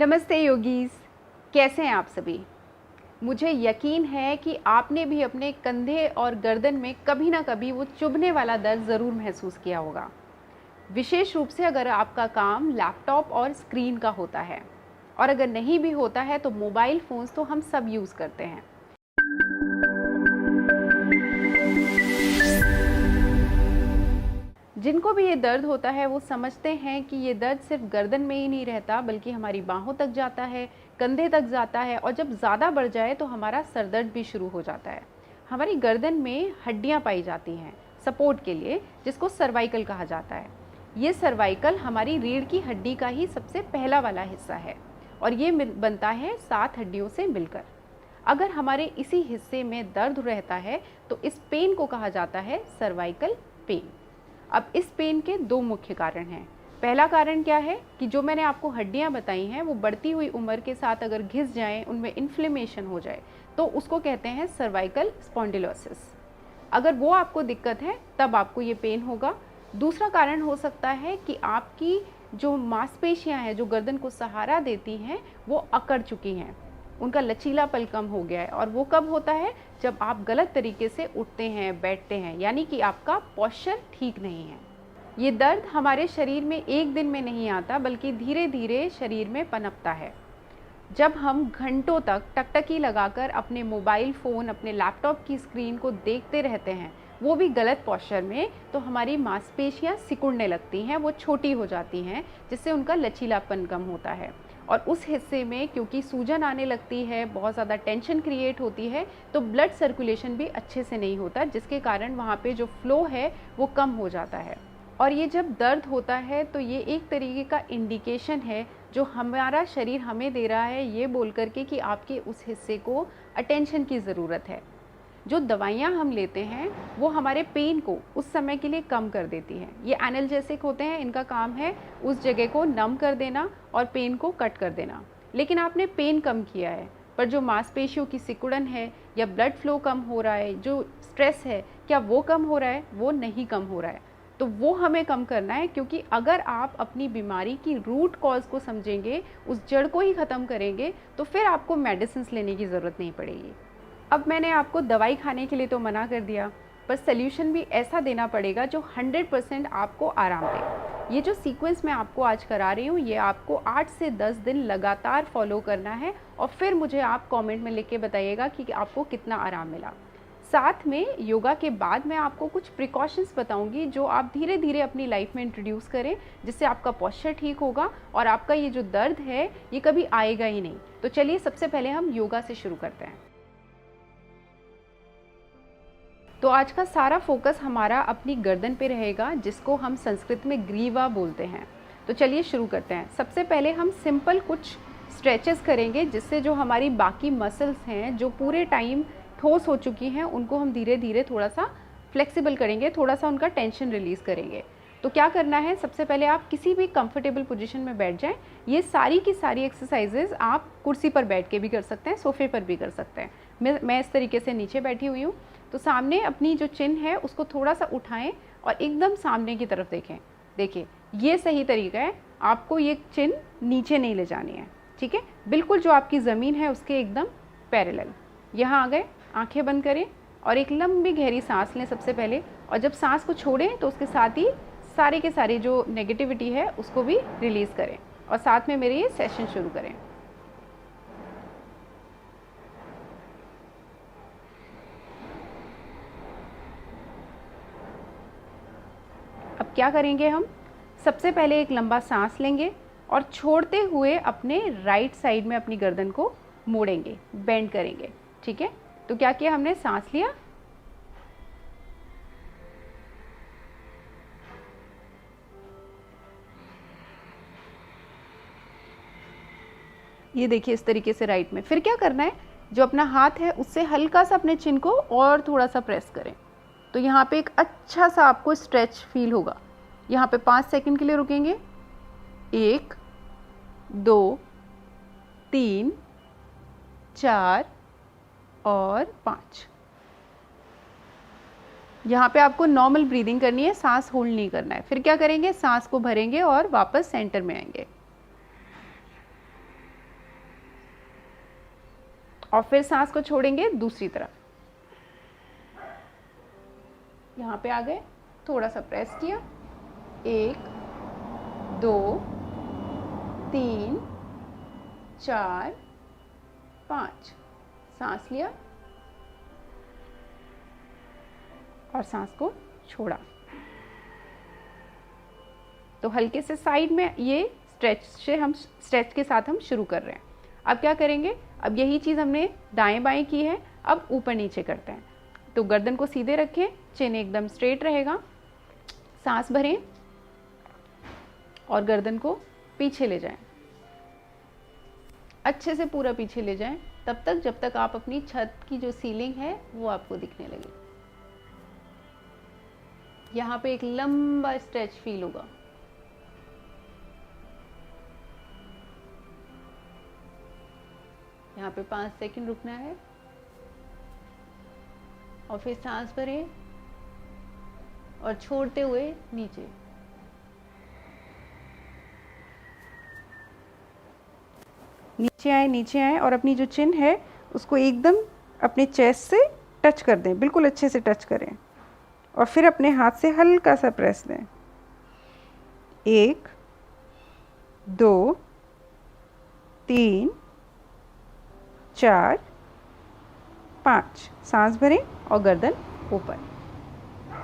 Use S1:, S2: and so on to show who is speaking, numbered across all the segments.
S1: नमस्ते योगीज, कैसे हैं आप सभी। मुझे यकीन है कि आपने भी अपने कंधे और गर्दन में कभी ना कभी वो चुभने वाला दर्द ज़रूर महसूस किया होगा, विशेष रूप से अगर आपका काम लैपटॉप और स्क्रीन का होता है, और अगर नहीं भी होता है तो मोबाइल फ़ोन्स तो हम सब यूज़ करते हैं। जिनको भी ये दर्द होता है वो समझते हैं कि ये दर्द सिर्फ गर्दन में ही नहीं रहता, बल्कि हमारी बाहों तक जाता है, कंधे तक जाता है, और जब ज़्यादा बढ़ जाए तो हमारा सर दर्द भी शुरू हो जाता है। हमारी गर्दन में हड्डियाँ पाई जाती हैं सपोर्ट के लिए, जिसको सर्वाइकल कहा जाता है। ये सर्वाइकल हमारी रीढ़ की हड्डी का ही सबसे पहला वाला हिस्सा है, और ये बनता है 7 हड्डियों से मिलकर। अगर हमारे इसी हिस्से में दर्द रहता है तो इस पेन को कहा जाता है सर्वाइकल पेन। अब इस पेन के 2 मुख्य कारण हैं। पहला कारण क्या है कि जो मैंने आपको हड्डियां बताई हैं वो बढ़ती हुई उम्र के साथ अगर घिस जाएं, उनमें इन्फ्लेमेशन हो जाए, तो उसको कहते हैं सर्वाइकल स्पॉन्डिलोसिस। अगर वो आपको दिक्कत है तब आपको ये पेन होगा। दूसरा कारण हो सकता है कि आपकी जो मांसपेशियां हैं जो गर्दन को सहारा देती हैं वो अकड़ चुकी हैं, उनका लचीलापन कम हो गया है। और वो कब होता है? जब आप गलत तरीके से उठते हैं, बैठते हैं, यानी कि आपका पोस्चर ठीक नहीं है। ये दर्द हमारे शरीर में एक दिन में नहीं आता, बल्कि धीरे धीरे शरीर में पनपता है। जब हम घंटों तक टकटकी लगाकर अपने मोबाइल फ़ोन, अपने लैपटॉप की स्क्रीन को देखते रहते हैं, वो भी गलत पोस्चर में, तो हमारी मांसपेशियां सिकुड़ने लगती हैं, वो छोटी हो जाती हैं, जिससे उनका लचीलापन कम होता है। और उस हिस्से में क्योंकि सूजन आने लगती है, बहुत ज़्यादा टेंशन क्रिएट होती है, तो ब्लड सर्कुलेशन भी अच्छे से नहीं होता, जिसके कारण वहाँ पे जो फ्लो है वो कम हो जाता है। और ये जब दर्द होता है तो ये एक तरीके का इंडिकेशन है जो हमारा शरीर हमें दे रहा है, ये बोल करके कि आपके उस हिस्से को अटेंशन की ज़रूरत है। जो दवाइयाँ हम लेते हैं वो हमारे पेन को उस समय के लिए कम कर देती हैं। ये एनाल्जेसिक होते हैं, इनका काम है उस जगह को नम कर देना और पेन को कट कर देना। लेकिन आपने पेन कम किया है, पर जो मांसपेशियों की सिकुड़न है या ब्लड फ्लो कम हो रहा है, जो स्ट्रेस है, क्या वो कम हो रहा है? वो नहीं कम हो रहा है। तो वो हमें कम करना है, क्योंकि अगर आप अपनी बीमारी की रूट कॉज को समझेंगे, उस जड़ को ही ख़त्म करेंगे, तो फिर आपको मेडिसिन लेने की ज़रूरत नहीं पड़ेगी। अब मैंने आपको दवाई खाने के लिए तो मना कर दिया, पर सल्यूशन भी ऐसा देना पड़ेगा जो 100% आपको आराम दे। ये जो सीक्वेंस मैं आपको आज करा रही हूँ, ये आपको 8 से 10 दिन लगातार फॉलो करना है, और फिर मुझे आप कमेंट में लिख के बताइएगा कि आपको कितना आराम मिला। साथ में योगा के बाद मैं आपको कुछ प्रिकॉशंस बताऊंगी जो आप धीरे धीरे अपनी लाइफ में इंट्रोड्यूस करें, जिससे आपका पोस्चर ठीक होगा और आपका ये जो दर्द है ये कभी आएगा ही नहीं। तो चलिए सबसे पहले हम योगा से शुरू करते हैं। तो आज का सारा फोकस हमारा अपनी गर्दन पे रहेगा, जिसको हम संस्कृत में ग्रीवा बोलते हैं। तो चलिए शुरू करते हैं। सबसे पहले हम सिंपल कुछ स्ट्रेचेस करेंगे, जिससे जो हमारी बाकी मसल्स हैं जो पूरे टाइम ठोस हो चुकी हैं, उनको हम धीरे धीरे थोड़ा सा फ्लेक्सिबल करेंगे, थोड़ा सा उनका टेंशन रिलीज़ करेंगे। तो क्या करना है, सबसे पहले आप किसी भी कंफर्टेबल पोजीशन में बैठ जाएं। ये सारी की सारी एक्सरसाइजेज आप कुर्सी पर बैठ के भी कर सकते हैं, सोफे पर भी कर सकते हैं। मैं इस तरीके से नीचे बैठी हुई हूँ। तो सामने अपनी जो चिन है उसको थोड़ा सा उठाएं और एकदम सामने की तरफ देखें। देखिए, ये सही तरीका है, आपको ये चिन नीचे नहीं ले जानी है, ठीक है? बिल्कुल जो आपकी ज़मीन है उसके एकदम पैरेलल। यहाँ आ गए, आंखें बंद करें और एक लंबी गहरी सांस लें सबसे पहले। और जब सांस को छोड़ें तो उसके साथ ही सारे के सारे जो नेगेटिविटी है उसको भी रिलीज़ करें, और साथ में मेरे ये सेशन शुरू करें। अब क्या करेंगे, हम सबसे पहले एक लंबा सांस लेंगे और छोड़ते हुए अपने राइट साइड में अपनी गर्दन को मोड़ेंगे, बेंड करेंगे, ठीक है? तो क्या किया हमने, सांस लिया, ये देखिए इस तरीके से राइट में। फिर क्या करना है, जो अपना हाथ है उससे हल्का सा अपने चिन को और थोड़ा सा प्रेस करें। तो यहाँ पे एक अच्छा सा आपको स्ट्रेच फील होगा। यहाँ पे 5 सेकंड के लिए रुकेंगे। 1 2 3 4 और 5। यहाँ पे आपको नॉर्मल ब्रीदिंग करनी है, सांस होल्ड नहीं करना है। फिर क्या करेंगे, सांस को भरेंगे और वापस सेंटर में आएंगे। और फिर सांस को छोड़ेंगे दूसरी तरफ। यहाँ पे आ गए, थोड़ा सा प्रेस किया, 1 2 3 4 5, सांस लिया और सांस को छोड़ा। तो हल्के से साइड में ये स्ट्रेच के साथ हम शुरू कर रहे हैं। अब क्या करेंगे, अब यही चीज़ हमने दाएं बाएं की है, अब ऊपर नीचे करते हैं। तो गर्दन को सीधे रखें, चिन एकदम स्ट्रेट रहेगा, सांस भरें और गर्दन को पीछे ले जाएं, अच्छे से पूरा पीछे ले जाएं, तब तक जब तक आप अपनी छत की जो सीलिंग है वो आपको दिखने लगे। यहाँ पे एक लंबा स्ट्रेच फील होगा। यहाँ पे 5 सेकंड रुकना है और फिर सांस भरें और छोड़ते हुए नीचे। नीचे आए और अपनी जो चिन है उसको एकदम अपने चेस्ट से टच कर दें, बिल्कुल अच्छे से टच करें और फिर अपने हाथ से हल्का सा प्रेस दें। 1 2 3 4 5, सांस भरें और गर्दन ऊपर।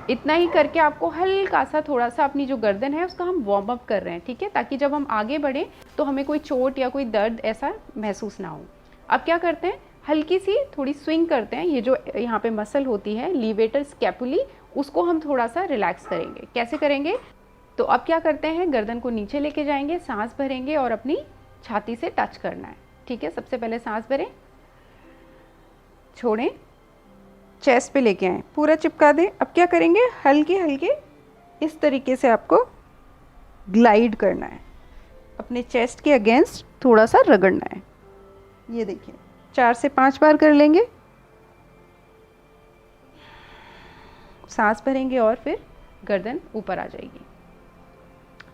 S1: इतना ही करके आपको हल्का सा थोड़ा सा अपनी जो गर्दन है उसका हम वार्म अप कर रहे हैं, ठीक है, ताकि जब हम आगे बढ़ें तो हमें कोई चोट या कोई दर्द ऐसा महसूस ना हो। अब क्या करते हैं, हल्की सी थोड़ी स्विंग करते हैं। ये जो यहाँ पे मसल होती है लीवेटर स्कैपुली, उसको हम थोड़ा सा रिलैक्स करेंगे। कैसे करेंगे, तो अब क्या करते हैं, गर्दन को नीचे लेके जाएंगे, सांस भरेंगे और अपनी छाती से टच करना है, ठीक है। सबसे पहले सांस भरें, छोड़ें, चेस्ट पे लेके आएं, पूरा चिपका दें। अब क्या करेंगे, हल्के हल्के इस तरीके से आपको ग्लाइड करना है, अपने चेस्ट के अगेंस्ट थोड़ा सा रगड़ना है। ये देखिए 4 से 5 बार कर लेंगे। सांस भरेंगे और फिर गर्दन ऊपर आ जाएगी।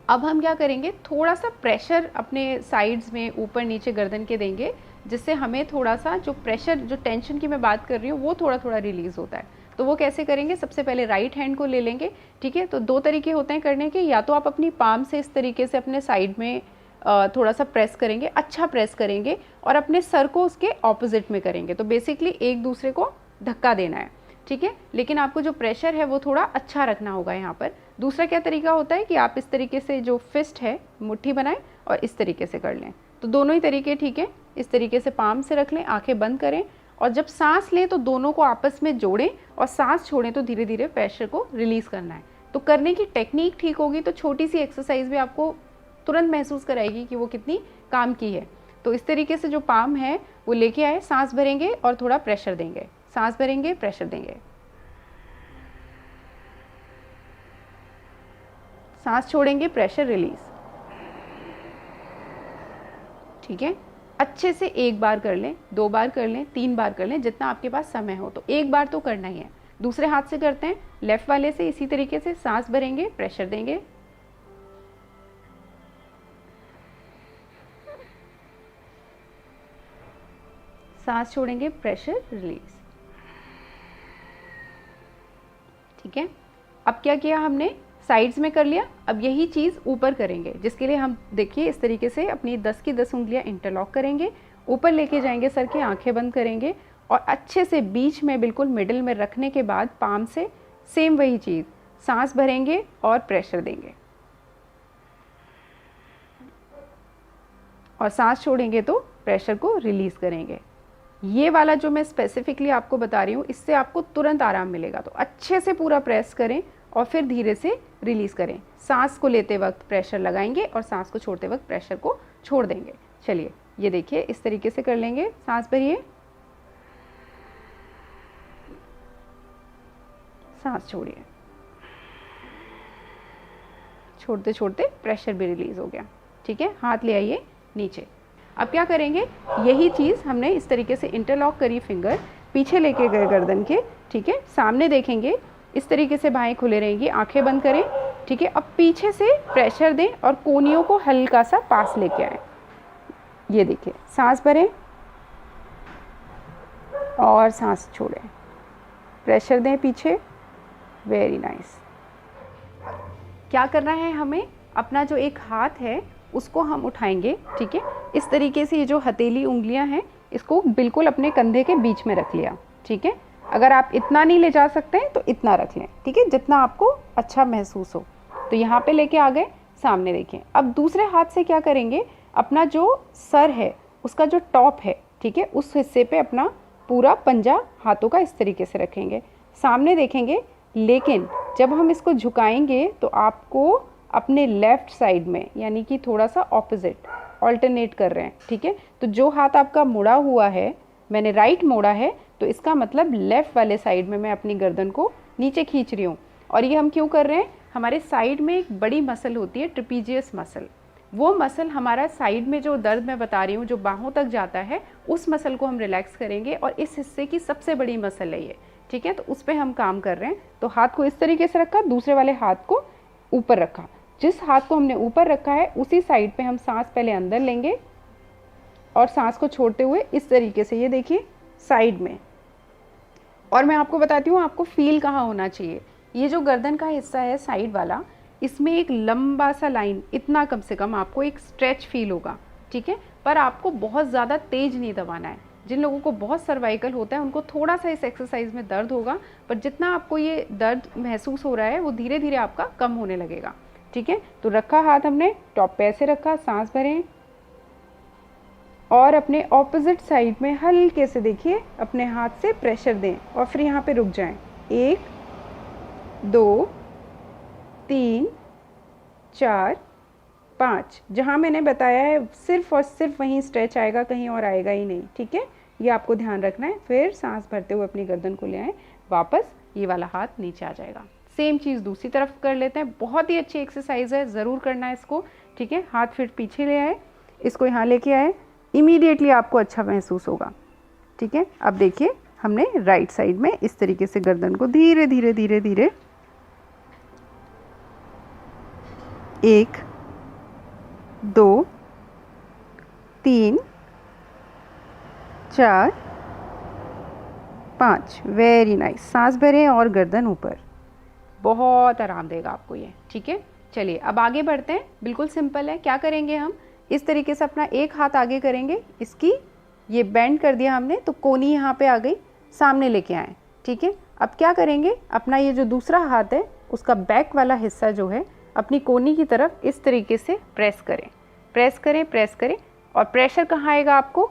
S1: अब हम क्या करेंगे, थोड़ा सा प्रेशर अपने साइड्स में ऊपर नीचे गर्दन के देंगे, जिससे हमें थोड़ा सा जो प्रेशर, जो टेंशन की मैं बात कर रही हूँ वो थोड़ा थोड़ा रिलीज होता है। तो वो कैसे करेंगे, सबसे पहले राइट हैंड को ले लेंगे, ठीक है। तो 2 तरीके होते हैं करने के, या तो आप अपनी पाम से इस तरीके से अपने साइड में थोड़ा सा प्रेस करेंगे, अच्छा प्रेस करेंगे और अपने सर को उसके ऑपोजिट में करेंगे। तो बेसिकली एक दूसरे को धक्का देना है, ठीक है, लेकिन आपको जो प्रेशर है वो थोड़ा अच्छा रखना होगा यहाँ पर। दूसरा क्या तरीका होता है कि आप इस तरीके से जो फिस्ट है मुट्ठी बनाएं और इस तरीके से कर लें। तो दोनों ही तरीके ठीक है। इस तरीके से पाम से रख लें, आंखें बंद करें और जब सांस लें तो दोनों को आपस में जोड़ें और सांस छोड़ें तो धीरे धीरे प्रेशर को रिलीज़ करना है। तो करने की टेक्निक ठीक होगी तो छोटी सी एक्सरसाइज भी आपको तुरंत महसूस कराएगी कि वो कितनी काम की है। तो इस तरीके से जो पाम है वो लेके आए, सांस भरेंगे और थोड़ा प्रेशर देंगे, सांस भरेंगे, प्रेशर देंगे, सांस छोड़ेंगे, प्रेशर रिलीज, ठीक है। अच्छे से 1 बार कर लें, 2 बार कर लें, 3 बार कर लें, जितना आपके पास समय हो। तो 1 बार तो करना ही है। दूसरे हाथ से करते हैं, लेफ्ट वाले से इसी तरीके से सांस भरेंगे, प्रेशर देंगे, सांस छोड़ेंगे, प्रेशर रिलीज, ठीक है। अब क्या किया हमने, साइड्स में कर लिया। अब यही चीज़ ऊपर करेंगे, जिसके लिए हम देखिए इस तरीके से अपनी 10 की 10 उंगलियां इंटरलॉक करेंगे, ऊपर लेके जाएंगे सर के, आंखें बंद करेंगे और अच्छे से बीच में बिल्कुल मिडिल में रखने के बाद पाम से सेम वही चीज़, सांस भरेंगे और प्रेशर देंगे और सांस छोड़ेंगे तो प्रेशर को रिलीज़ करेंगे। ये वाला जो मैं स्पेसिफिकली आपको बता रही हूँ, इससे आपको तुरंत आराम मिलेगा। तो अच्छे से पूरा प्रेस करें और फिर धीरे से रिलीज़ करें। सांस को लेते वक्त प्रेशर लगाएंगे और सांस को छोड़ते वक्त प्रेशर को छोड़ देंगे। चलिए ये देखिए इस तरीके से कर लेंगे। सांस भरिए, सांस छोड़िए, छोड़ते छोड़ते प्रेशर भी रिलीज हो गया, ठीक है। हाथ ले आइए नीचे। अब क्या करेंगे, यही चीज़ हमने इस तरीके से इंटरलॉक करी, फिंगर पीछे लेके गए गर्दन के, ठीक है। सामने देखेंगे, इस तरीके से बाहें खुले रहेंगी, आंखें बंद करें, ठीक है। अब पीछे से प्रेशर दें और कोहनियों को हल्का सा पास लेके आए। ये देखिए, सांस भरें, और सांस छोड़ें, प्रेशर दें पीछे, वेरी नाइस। क्या करना है हमें, अपना जो एक हाथ है उसको हम उठाएंगे, ठीक है, इस तरीके से। ये जो हथेली उंगलियां हैं इसको बिल्कुल अपने कंधे के बीच में रख लिया, ठीक है। अगर आप इतना नहीं ले जा सकते हैं तो इतना रख लें, ठीक है, जितना आपको अच्छा महसूस हो। तो यहाँ पे लेके आ गए, सामने देखें। अब दूसरे हाथ से क्या करेंगे, अपना जो सर है उसका जो टॉप है, ठीक है, उस हिस्से पे अपना पूरा पंजा हाथों का इस तरीके से रखेंगे, सामने देखेंगे। लेकिन जब हम इसको झुकाएंगे तो आपको अपने लेफ़्ट साइड में, यानी कि थोड़ा सा ऑपोजिट ऑल्टरनेट कर रहे हैं, ठीक है। तो जो हाथ आपका मुड़ा हुआ है, मैंने राइट मोड़ा है, तो इसका मतलब लेफ़्ट वाले साइड में मैं अपनी गर्दन को नीचे खींच रही हूँ। और ये हम क्यों कर रहे हैं, हमारे साइड में एक बड़ी मसल होती है, ट्रेपीजियस मसल। वो मसल हमारा साइड में जो दर्द मैं बता रही हूँ, जो बाहों तक जाता है, उस मसल को हम रिलैक्स करेंगे। और इस हिस्से की सबसे बड़ी मसल है ये, ठीक है। तो उस पर हम काम कर रहे हैं। तो हाथ को इस तरीके से रखा, दूसरे वाले हाथ को ऊपर रखा। जिस हाथ को हमने ऊपर रखा है उसी साइड पे हम सांस पहले अंदर लेंगे और सांस को छोड़ते हुए इस तरीके से, ये देखिए, साइड में। और मैं आपको बताती हूँ आपको फील कहाँ होना चाहिए। ये जो गर्दन का हिस्सा है साइड वाला, इसमें एक लंबा सा लाइन, इतना कम से कम आपको एक स्ट्रेच फील होगा, ठीक है। पर आपको बहुत ज़्यादा तेज नहीं दबाना है। जिन लोगों को बहुत सर्वाइकल होता है उनको थोड़ा सा इस एक्सरसाइज में दर्द होगा, पर जितना आपको ये दर्द महसूस हो रहा है वो धीरे धीरे आपका कम होने लगेगा, ठीक है। तो रखा हाथ हमने, टॉप पे ऐसे रखा, सांस भरें और अपने ऑपोजिट साइड में हल्के से देखिए अपने हाथ से प्रेशर दें और फिर यहाँ पे रुक जाएं। 1 2 3 4 5, जहाँ मैंने बताया है सिर्फ और सिर्फ वहीं स्ट्रेच आएगा, कहीं और आएगा ही नहीं, ठीक है। ये आपको ध्यान रखना है। फिर सांस भरते हुए अपनी गर्दन को ले आएँ वापस, ये वाला हाथ नीचे आ जाएगा। सेम चीज़ दूसरी तरफ कर लेते हैं। बहुत ही अच्छी एक्सरसाइज है, ज़रूर करना है इसको, ठीक है। हाथ फिर पीछे ले आए, इसको यहाँ लेके आए, इमीडिएटली आपको अच्छा महसूस होगा, ठीक है। अब देखिए हमने राइट साइड में इस तरीके से गर्दन को धीरे धीरे धीरे धीरे 1 2 3 4 5, वेरी नाइस। सांस भरें और गर्दन ऊपर, बहुत आराम देगा आपको ये, ठीक है। चलिए अब आगे बढ़ते हैं। बिल्कुल सिंपल है। क्या करेंगे हम, इस तरीके से अपना एक हाथ आगे करेंगे, इसकी ये बेंड कर दिया हमने तो कोनी यहाँ पे आ गई, सामने लेके आए, ठीक है। अब क्या करेंगे, अपना ये जो दूसरा हाथ है उसका बैक वाला हिस्सा जो है अपनी कोनी की तरफ इस तरीके से प्रेस करें, प्रेस करें, प्रेस करें। और प्रेशर कहाँ आएगा आपको,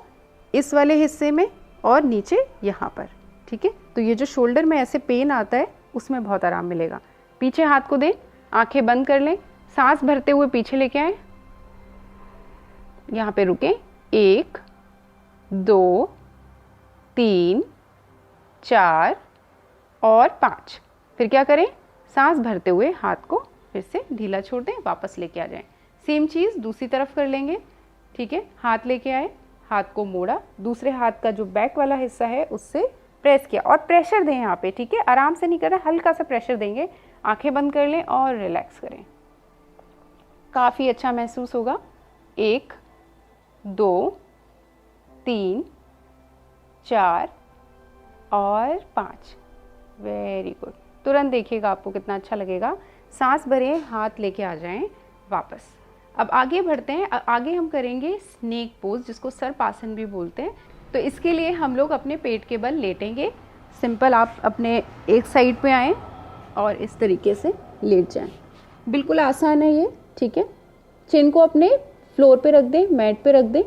S1: इस वाले हिस्से में और नीचे यहाँ पर, ठीक है। तो ये जो शोल्डर में ऐसे पेन आता है उसमें बहुत आराम मिलेगा। पीछे हाथ को दें, आंखें बंद कर लें, सांस भरते हुए पीछे लेके आए, यहाँ पे रुकें, 1 2 3 4 और 5। फिर क्या करें, सांस भरते हुए हाथ को फिर से ढीला छोड़ दें, वापस लेके आ जाएं। सेम चीज़ दूसरी तरफ कर लेंगे, ठीक है। हाथ लेके आए, हाथ को मोड़ा, दूसरे हाथ का जो बैक वाला हिस्सा है उससे प्रेस किया और प्रेशर दें यहाँ पे, ठीक है। आराम से नहीं करना, हल्का सा प्रेशर देंगे। आंखें बंद कर लें और रिलैक्स करें, काफ़ी अच्छा महसूस होगा। 1 2 3 4 और 5, वेरी गुड। तुरंत देखिएगा आपको कितना अच्छा लगेगा। सांस भरें, हाथ लेके आ जाएं वापस। अब आगे बढ़ते हैं। आगे हम करेंगे स्नेक पोज, जिसको सर्पासन भी बोलते हैं। तो इसके लिए हम लोग अपने पेट के बल लेटेंगे। सिंपल, आप अपने एक साइड पे आएँ और इस तरीके से लेट जाएं। बिल्कुल आसान है ये, ठीक है। चिन को अपने फ्लोर पे रख दें, मैट पे रख दें,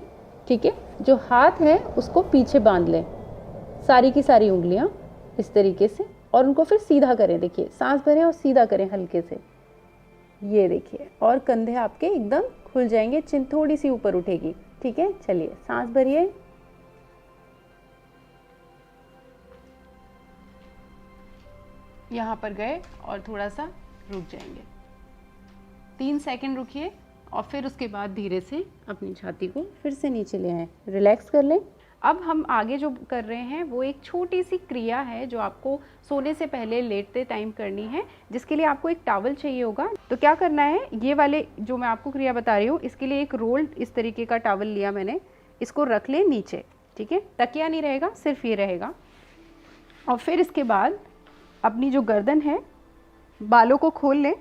S1: ठीक है। जो हाथ है उसको पीछे बांध लें, सारी की सारी उंगलियां इस तरीके से, और उनको फिर सीधा करें। देखिए, सांस भरें और सीधा करें हल्के से, ये देखिए। और कंधे आपके एकदम खुल जाएंगे, चिन थोड़ी सी ऊपर उठेगी, ठीक है। चलिए सांस भरिए, यहाँ पर गए और थोड़ा सा रुक जाएंगे, 3 सेकंड रुकिए और फिर उसके बाद धीरे से अपनी छाती को फिर से नीचे ले आएं, रिलैक्स कर लें। अब हम आगे जो कर रहे हैं वो एक छोटी सी क्रिया है जो आपको सोने से पहले लेटते टाइम करनी है, जिसके लिए आपको एक टॉवल चाहिए होगा। तो क्या करना है, ये वाले जो मैं आपको क्रिया बता रही हूँ इसके लिए एक रोल्ड इस तरीके का टॉवल लिया मैंने, इसको रख लें नीचे, ठीक है। तकिया नहीं रहेगा, सिर्फ ये रहेगा। और फिर इसके बाद अपनी जो गर्दन है, बालों को खोल लें,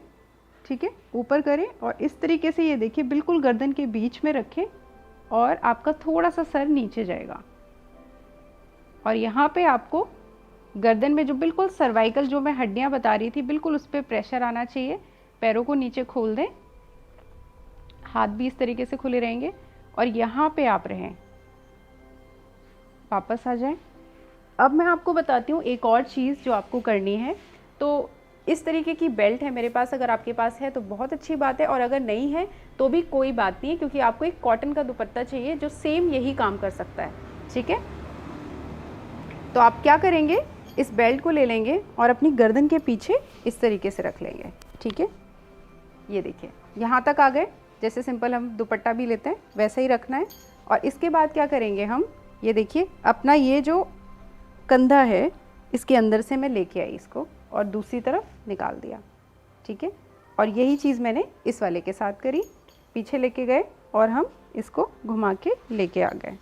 S1: ठीक है, ऊपर करें और इस तरीके से ये देखिए बिल्कुल गर्दन के बीच में रखें और आपका थोड़ा सा सर नीचे जाएगा। और यहाँ पे आपको गर्दन में जो बिल्कुल सर्वाइकल जो मैं हड्डियाँ बता रही थी, बिल्कुल उस पर प्रेशर आना चाहिए। पैरों को नीचे खोल दें, हाथ भी इस तरीके से खुले रहेंगे और यहाँ पे आप रहें, वापस आ जाएं। अब मैं आपको बताती हूँ एक और चीज़ जो आपको करनी है। तो इस तरीके की बेल्ट है मेरे पास, अगर आपके पास है तो बहुत अच्छी बात है, और अगर नहीं है तो भी कोई बात नहीं है, क्योंकि आपको एक कॉटन का दुपट्टा चाहिए जो सेम यही काम कर सकता है, ठीक है। तो आप क्या करेंगे, इस बेल्ट को ले लेंगे और अपनी गर्दन के पीछे इस तरीके से रख लेंगे, ठीक है। ये देखिए यहाँ तक आ गए, जैसे सिंपल हम दुपट्टा भी लेते हैं वैसा ही रखना है। और इसके बाद क्या करेंगे हम, ये देखिए अपना ये जो कंधा है इसके अंदर से मैं लेके आई इसको और दूसरी तरफ निकाल दिया, ठीक है। और यही चीज़ मैंने इस वाले के साथ करी, पीछे लेके गए और हम इसको घुमा के लेके आ गए,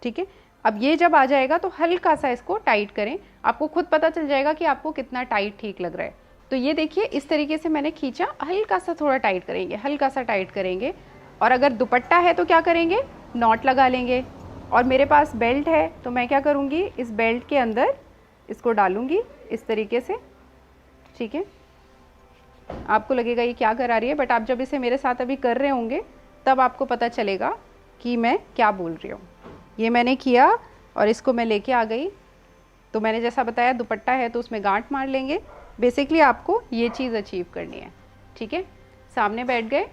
S1: ठीक है। अब ये जब आ जाएगा तो हल्का सा इसको टाइट करें, आपको खुद पता चल जाएगा कि आपको कितना टाइट ठीक लग रहा है। तो ये देखिए इस तरीके से मैंने खींचा, हल्का सा थोड़ा टाइट करेंगे, हल्का सा टाइट करेंगे। और अगर दुपट्टा है तो क्या करेंगे, नॉट लगा लेंगे। और मेरे पास बेल्ट है तो मैं क्या करूँगी, इस बेल्ट के अंदर इसको डालूँगी इस तरीके से, ठीक है। आपको लगेगा ये क्या करा रही है, बट आप जब इसे मेरे साथ अभी कर रहे होंगे तब आपको पता चलेगा कि मैं क्या बोल रही हूँ। ये मैंने किया और इसको मैं लेके आ गई। तो मैंने जैसा बताया दुपट्टा है तो उसमें गांठ मार लेंगे। बेसिकली आपको ये चीज़ अचीव करनी है, ठीक है। सामने बैठ गए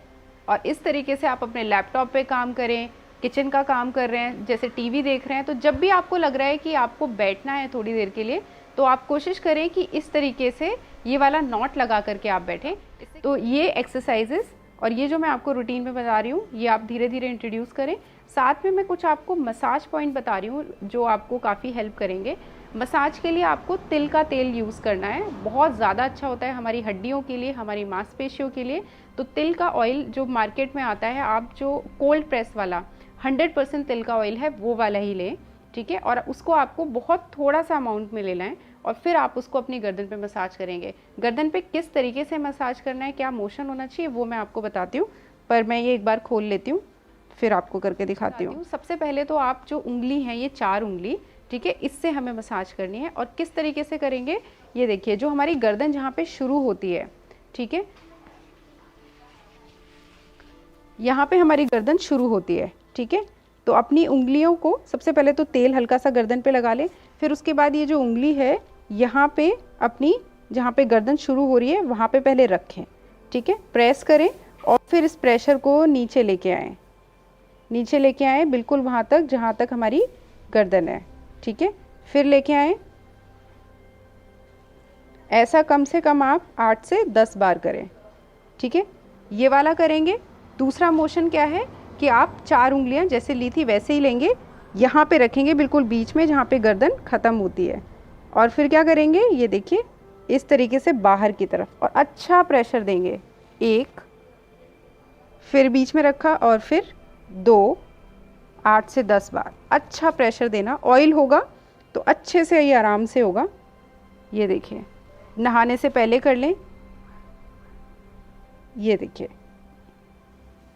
S1: और इस तरीके से आप अपने लैपटॉप पे काम करें, किचन का काम कर रहे हैं, जैसे टीवी देख रहे हैं, तो जब भी आपको लग रहा है कि आपको बैठना है थोड़ी देर के लिए, तो आप कोशिश करें कि इस तरीके से ये वाला नॉट लगा करके आप बैठें। तो ये एक्सरसाइजेस और ये जो मैं आपको रूटीन में बता रही हूँ ये आप धीरे धीरे इंट्रोड्यूस करें। साथ में मैं कुछ आपको मसाज पॉइंट बता रही हूँ जो आपको काफ़ी हेल्प करेंगे। मसाज के लिए आपको तिल का तेल यूज़ करना है, बहुत ज़्यादा अच्छा होता है हमारी हड्डियों के लिए, हमारी मांसपेशियों के लिए। तो तिल का ऑयल जो मार्केट में आता है, आप जो कोल्ड प्रेस वाला 100% तिल का ऑयल है वो वाला ही लें, ठीक है। और उसको आपको बहुत थोड़ा सा अमाउंट में लेना है और फिर आप उसको अपनी गर्दन पे मसाज करेंगे। गर्दन पे किस तरीके से मसाज करना है, क्या मोशन होना चाहिए, वो मैं आपको बताती हूँ, पर मैं ये एक बार खोल लेती हूँ फिर आपको करके दिखाती हूँ। सबसे पहले तो आप जो उंगली है, ये 4 उंगली, ठीक है, इससे हमें मसाज करनी है। और किस तरीके से करेंगे, ये देखिए जो हमारी गर्दन जहाँ पे शुरू होती है, ठीक है, यहाँ पे हमारी गर्दन शुरू होती है, ठीक है। तो अपनी उंगलियों को सबसे पहले तो तेल हल्का सा गर्दन पे लगा लें, फिर उसके बाद ये जो उंगली है यहाँ पे अपनी जहाँ पे गर्दन शुरू हो रही है वहाँ पे पहले रखें, ठीक है, प्रेस करें और फिर इस प्रेशर को नीचे लेके आएँ, नीचे लेके आए बिल्कुल वहाँ तक जहाँ तक हमारी गर्दन है, ठीक है। फिर लेके आए, ऐसा कम से कम आप 8 से 10 बार करें, ठीक है। ये वाला करेंगे। दूसरा मोशन क्या है कि आप 4 उंगलियां जैसे ली थी वैसे ही लेंगे, यहाँ पे रखेंगे बिल्कुल बीच में जहाँ पे गर्दन ख़त्म होती है, और फिर क्या करेंगे, ये देखिए इस तरीके से बाहर की तरफ और अच्छा प्रेशर देंगे। 1, फिर बीच में रखा और फिर 2, 8 से 10 बार अच्छा प्रेशर देना। ऑयल होगा तो अच्छे से ये आराम से होगा। ये देखिए नहाने से पहले कर लें, ये देखिए।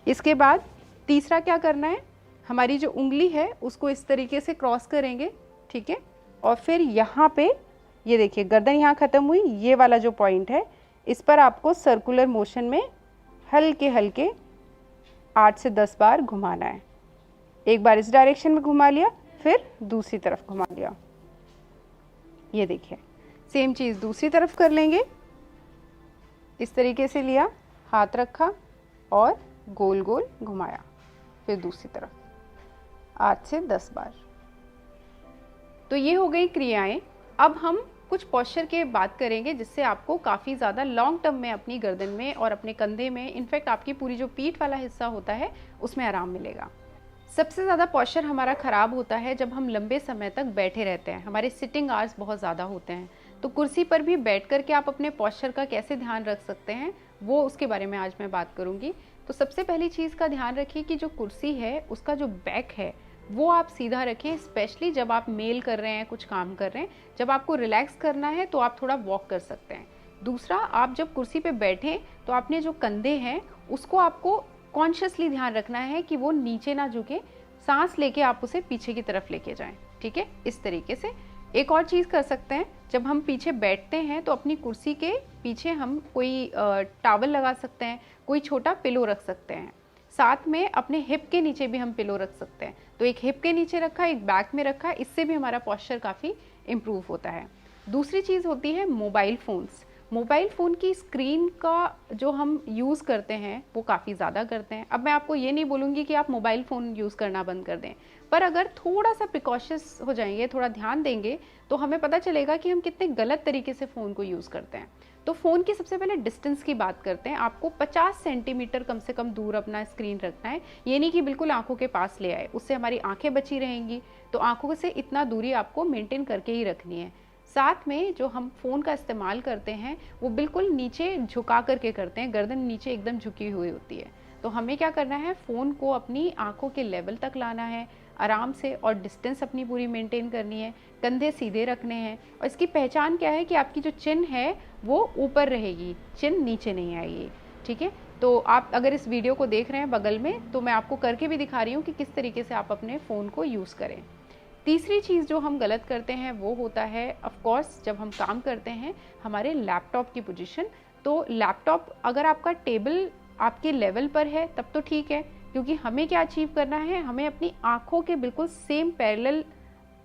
S1: इसके बाद तीसरा क्या करना है, हमारी जो उंगली है उसको इस तरीके से क्रॉस करेंगे, ठीक है। और फिर यहाँ पे ये देखिए गर्दन यहाँ ख़त्म हुई, ये वाला जो पॉइंट है इस पर आपको सर्कुलर मोशन में हल्के हल्के 8 से 10 बार घुमाना है। एक बार इस डायरेक्शन में घुमा लिया, फिर दूसरी तरफ घुमा लिया। ये देखिए सेम चीज़ दूसरी तरफ कर लेंगे। इस तरीके से लिया, हाथ रखा और गोल गोल घुमाया, फिर दूसरी तरफ 8 से 10 बार। तो ये हो गई क्रियाएं। अब हम कुछ पोस्चर के बात करेंगे जिससे आपको काफ़ी ज़्यादा लॉन्ग टर्म में अपनी गर्दन में और अपने कंधे में, इनफैक्ट आपकी पूरी जो पीठ वाला हिस्सा होता है उसमें आराम मिलेगा। सबसे ज़्यादा पोस्चर हमारा ख़राब होता है जब हम लंबे समय तक बैठे रहते हैं, हमारे सिटिंग आवर्स बहुत ज़्यादा होते हैं। तो कुर्सी पर भी बैठ कर के आप अपने पोस्चर का कैसे ध्यान रख सकते हैं, वो उसके बारे में आज मैं बात करूँगी। तो सबसे पहली चीज़ का ध्यान रखिए कि जो कुर्सी है उसका जो बैक है वो आप सीधा रखें, स्पेशली जब आप मेल कर रहे हैं, कुछ काम कर रहे हैं। जब आपको रिलैक्स करना है तो आप थोड़ा वॉक कर सकते हैं। दूसरा, आप जब कुर्सी पे बैठें तो आपने जो कंधे हैं उसको आपको कॉन्शियसली ध्यान रखना है कि वो नीचे ना झुके, सांस लेके आप उसे पीछे की तरफ लेके जाएं, ठीक है, इस तरीके से। एक और चीज़ कर सकते हैं, जब हम पीछे बैठते हैं तो अपनी कुर्सी के पीछे हम कोई टॉवल लगा सकते हैं, कोई छोटा पिलो रख सकते हैं। साथ में अपने हिप के नीचे भी हम पिलो रख सकते हैं। तो एक हिप के नीचे रखा, एक बैक में रखा, इससे भी हमारा पोस्चर काफ़ी इम्प्रूव होता है। दूसरी चीज़ होती है मोबाइल फ़ोन्स। मोबाइल फ़ोन की स्क्रीन का जो हम यूज़ करते हैं वो काफ़ी ज़्यादा करते हैं। अब मैं आपको ये नहीं बोलूँगी कि आप मोबाइल फ़ोन यूज़ करना बंद कर दें, पर अगर थोड़ा सा प्रिकॉशस हो जाएंगे, थोड़ा ध्यान देंगे, तो हमें पता चलेगा कि हम कितने गलत तरीके से फ़ोन को यूज़ करते हैं। तो फ़ोन की सबसे पहले डिस्टेंस की बात करते हैं। आपको 50 सेंटीमीटर कम से कम दूर अपना स्क्रीन रखना है। ये नहीं कि बिल्कुल आंखों के पास ले आए, उससे हमारी आंखें बची रहेंगी। तो आंखों से इतना दूरी आपको मेंटेन करके ही रखनी है। साथ में जो हम फ़ोन का इस्तेमाल करते हैं वो बिल्कुल नीचे झुका करके करते हैं, गर्दन नीचे एकदम झुकी हुई होती है। तो हमें क्या करना है, फ़ोन को अपनी आंखों के लेवल तक लाना है आराम से, और डिस्टेंस अपनी पूरी मेंटेन करनी है, कंधे सीधे रखने हैं। और इसकी पहचान क्या है कि आपकी जो चिन है वो ऊपर रहेगी, चिन नीचे नहीं आएगी, ठीक है। तो आप अगर इस वीडियो को देख रहे हैं बगल में, तो मैं आपको करके भी दिखा रही हूँ कि किस तरीके से आप अपने फ़ोन को यूज़ करें। तीसरी चीज़ जो हम गलत करते हैं वो होता है, ऑफ कोर्स, जब हम काम करते हैं हमारे लैपटॉप की पोजीशन। तो लैपटॉप अगर आपका टेबल आपके लेवल पर है तब तो ठीक है, क्योंकि हमें क्या अचीव करना है, हमें अपनी आँखों के बिल्कुल सेम पैरेलल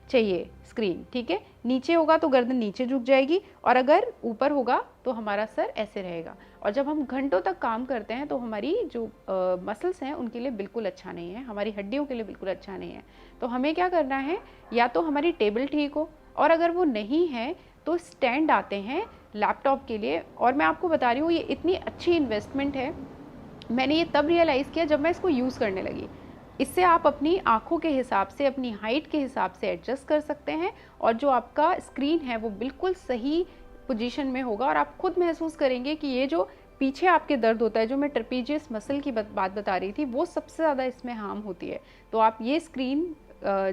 S1: चाहिए स्क्रीन, ठीक है। नीचे होगा तो गर्दन नीचे झुक जाएगी, और अगर ऊपर होगा तो हमारा सर ऐसे रहेगा। और जब हम घंटों तक काम करते हैं तो हमारी जो मसल्स हैं उनके लिए बिल्कुल अच्छा नहीं है, हमारी हड्डियों के लिए बिल्कुल अच्छा नहीं है। तो हमें क्या करना है, या तो हमारी टेबल ठीक हो, और अगर वो नहीं है तो स्टैंड आते हैं लैपटॉप के लिए। और मैं आपको बता रही हूँ ये इतनी अच्छी इन्वेस्टमेंट है, मैंने ये तब रियलाइज़ किया जब मैं इसको यूज़ करने लगी। इससे आप अपनी आँखों के हिसाब से, अपनी हाइट के हिसाब से एडजस्ट कर सकते हैं, और जो आपका स्क्रीन है वो बिल्कुल सही पोजीशन में होगा। और आप खुद महसूस करेंगे कि ये जो पीछे आपके दर्द होता है, जो मैं ट्रेपीजियस मसल की बात बता रही थी, वो सबसे ज़्यादा इसमें हार्म होती है। तो आप ये स्क्रीन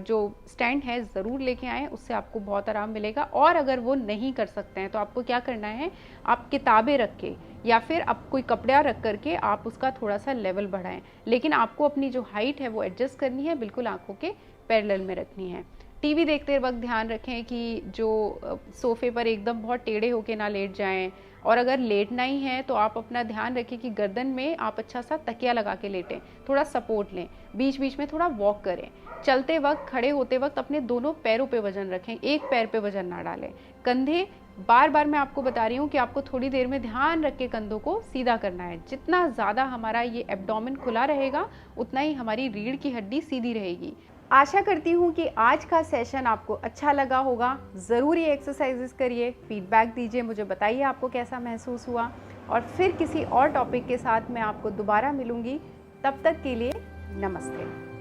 S1: जो स्टैंड है ज़रूर लेके आएँ, उससे आपको बहुत आराम मिलेगा। और अगर वो नहीं कर सकते हैं तो आपको क्या करना है, आप किताबें रख के या फिर आप कोई कपड़ा रख करके आप उसका थोड़ा सा लेवल बढ़ाएं, लेकिन आपको अपनी जो हाइट है वो एडजस्ट करनी है, बिल्कुल आंखों के पैरेलल में रखनी है। टीवी देखते वक्त ध्यान रखें कि जो सोफ़े पर एकदम बहुत टेढ़े होके ना लेट जाएं, और अगर लेटना ही है तो आप अपना ध्यान रखें कि गर्दन में आप अच्छा सा तकिया लगा के लेटें, थोड़ा सपोर्ट लें, बीच बीच में थोड़ा वॉक करें। चलते वक्त, खड़े होते वक्त अपने दोनों पैरों पे वजन रखें, एक पैर पे वजन ना डालें। कंधे, बार बार मैं आपको बता रही हूँ कि आपको थोड़ी देर में ध्यान रख के कंधों को सीधा करना है। जितना ज़्यादा हमारा ये एब्डोमेन खुला रहेगा उतना ही हमारी रीढ़ की हड्डी सीधी रहेगी। आशा करती हूँ कि आज का सेशन आपको अच्छा लगा होगा। ज़रूर ये एक्सरसाइजेस करिए, फीडबैक दीजिए, मुझे बताइए आपको कैसा महसूस हुआ, और फिर किसी और टॉपिक के साथ मैं आपको दोबारा मिलूँगी। तब तक के लिए नमस्ते।